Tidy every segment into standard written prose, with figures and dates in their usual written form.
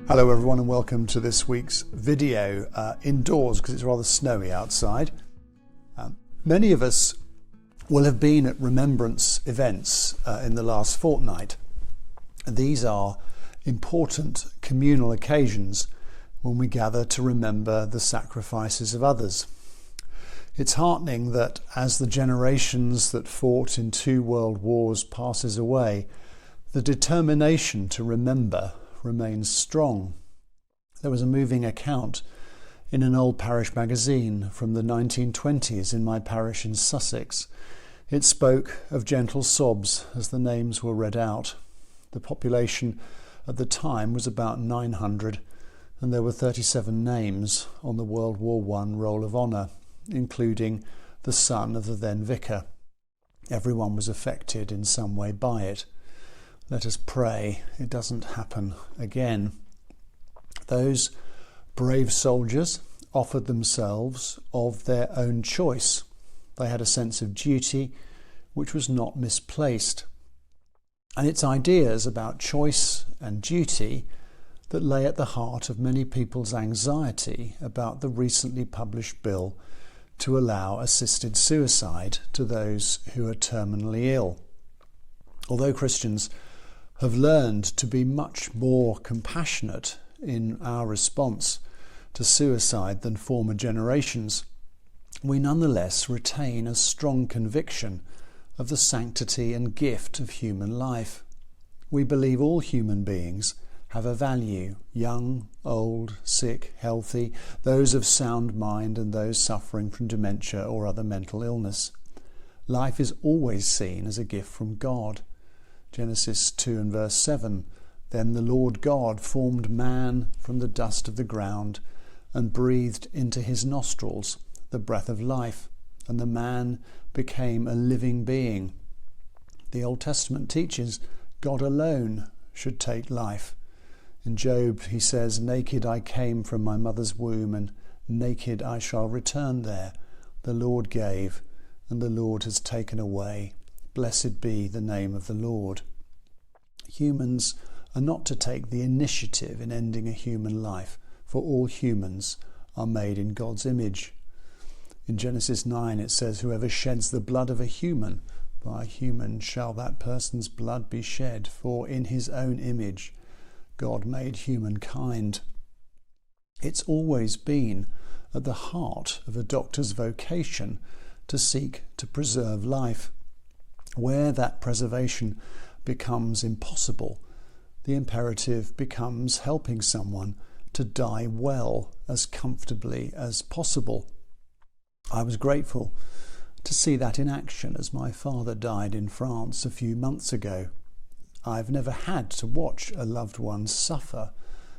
Hello everyone and welcome to this week's video indoors because it's rather snowy outside. Many of us will have been at Remembrance events in the last fortnight. These are important communal occasions when we gather to remember the sacrifices of others. It's heartening that as the generations that fought in 2 world wars passes away, the determination to remember remains strong. There was a moving account in an old parish magazine from the 1920s in my parish in Sussex. It spoke of gentle sobs as the names were read out. The population at the time was about 900, and there were 37 names on the World War I Roll of Honour, including the son of the then vicar. Everyone was affected in some way by it. Let us pray it doesn't happen again. Those brave soldiers offered themselves of their own choice. They had a sense of duty which was not misplaced. And it's ideas about choice and duty that lay at the heart of many people's anxiety about the recently published bill to allow assisted suicide to those who are terminally ill. Although Christians have learned to be much more compassionate in our response to suicide than former generations, we nonetheless retain a strong conviction of the sanctity and gift of human life. We believe all human beings have a value, young, old, sick, healthy, those of sound mind and those suffering from dementia or other mental illness. Life is always seen as a gift from God. Genesis 2 and verse 7, "Then the Lord God formed man from the dust of the ground and breathed into his nostrils the breath of life, and the man became a living being." The Old Testament teaches God alone should take life. In Job he says, "Naked I came from my mother's womb, and naked I shall return there. The Lord gave, and the Lord has taken away. Blessed be the name of the Lord." Humans are not to take the initiative in ending a human life, for all humans are made in God's image. In Genesis 9 it says, "Whoever sheds the blood of a human, by a human shall that person's blood be shed, for in his own image God made humankind." It's always been at the heart of a doctor's vocation to seek to preserve life. Where that preservation becomes impossible, the imperative becomes helping someone to die well, as comfortably as possible. I was grateful to see that in action as my father died in France a few months ago. I've never had to watch a loved one suffer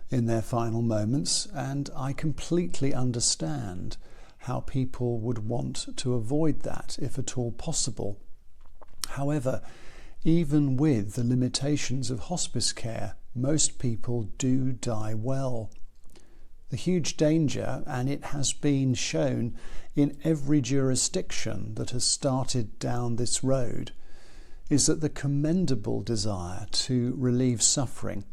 in their final moments, and I completely understand how people would want to avoid that if at all possible. However, even with the limitations of hospice care, most people do die well. The huge danger, and it has been shown in every jurisdiction that has started down this road, is that the commendable desire to relieve suffering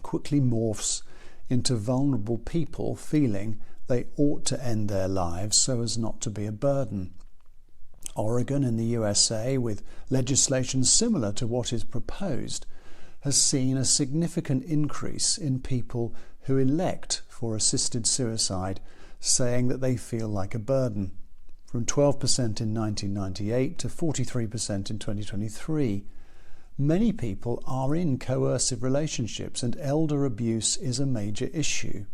quickly morphs into vulnerable people feeling they ought to end their lives so as not to be a burden. Oregon in the USA, with legislation similar to what is proposed, has seen a significant increase in people who elect for assisted suicide, saying that they feel like a burden, from 12% in 1998 to 43% in 2023. Many people are in coercive relationships, and elder abuse is a major issue.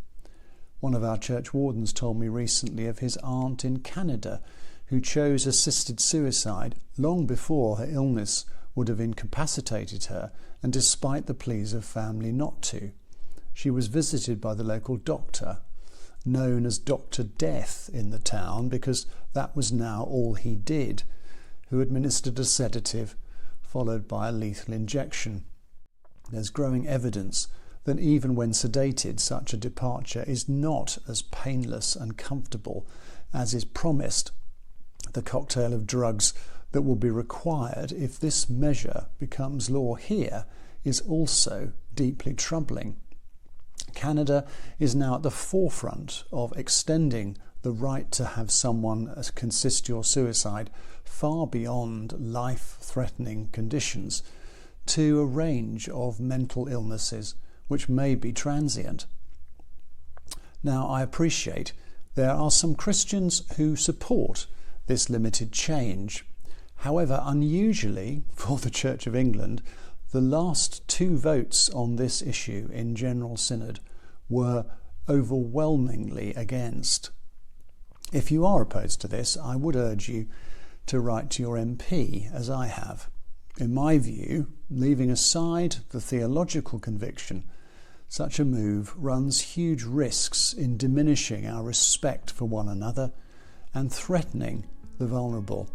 One of our church wardens told me recently of his aunt in Canada who chose assisted suicide long before her illness would have incapacitated her, and despite the pleas of family not to. She was visited by the local doctor, known as Dr. Death in the town because that was now all he did, who administered a sedative followed by a lethal injection. There's growing evidence that even when sedated, such a departure is not as painless and comfortable as is promised. The cocktail of drugs that will be required if this measure becomes law here is also deeply troubling. Canada is now at the forefront of extending the right to have someone consist your suicide far beyond life-threatening conditions to a range of mental illnesses which may be transient. Now, I appreciate there are some Christians who support this limited change. However, unusually for the Church of England, the last 2 votes on this issue in General Synod were overwhelmingly against. If you are opposed to this, I would urge you to write to your MP, as I have. In my view, leaving aside the theological conviction, such a move runs huge risks in diminishing our respect for one another and threatening the vulnerable.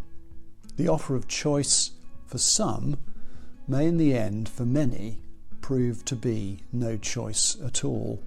The offer of choice for some may in the end, for many, prove to be no choice at all.